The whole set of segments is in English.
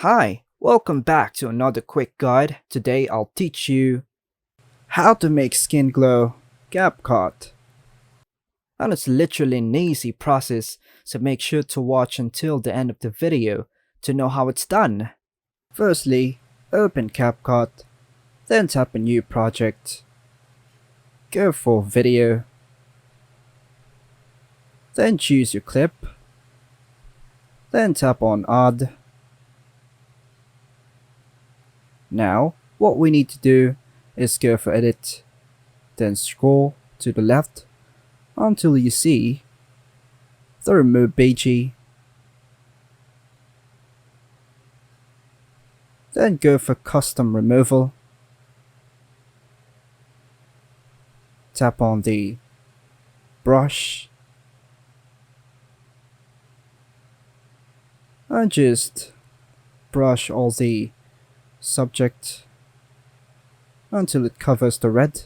Hi, welcome back to another quick guide. Today I'll teach you how to make skin glow CapCut. And it's literally an easy process, so make sure to watch until the end of the video to know how it's done. Firstly, open CapCut, then tap a new project. Go for video, then choose your clip, then tap on add. Now, what we need to do is go for edit, then scroll to the left until you see the remove BG. Then go for custom removal. Tap on the brush and just brush all the subject until it covers the red.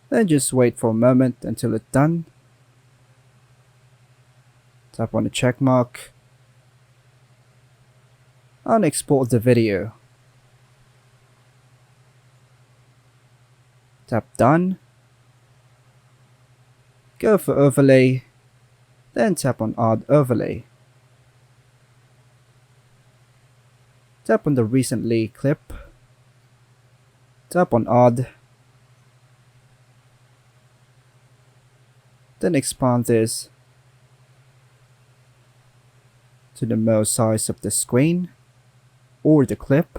Then just wait for a moment until it's done. Tap on the check mark and export the video. Tap done. Go for overlay, then tap on add overlay. Tap on the recently clip. Tap on add. Then expand this to the most size of the screen or the clip.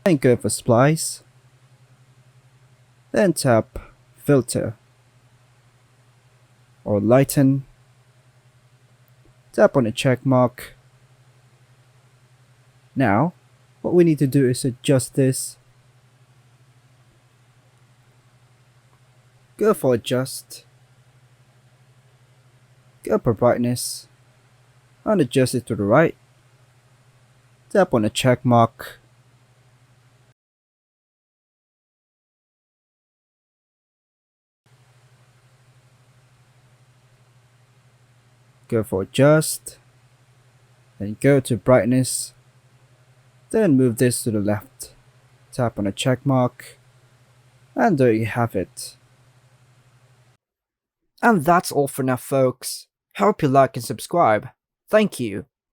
Then go for splice. Then tap filter or lighten. Tap on the check mark. Now, what we need to do is adjust this. Go for adjust. Go for brightness and adjust it to the right. Tap on the check mark. Go for adjust. Then go to brightness. Then move this to the left. Tap on the check mark. And there you have it. And that's all for now, folks. Hope you like and subscribe. Thank you.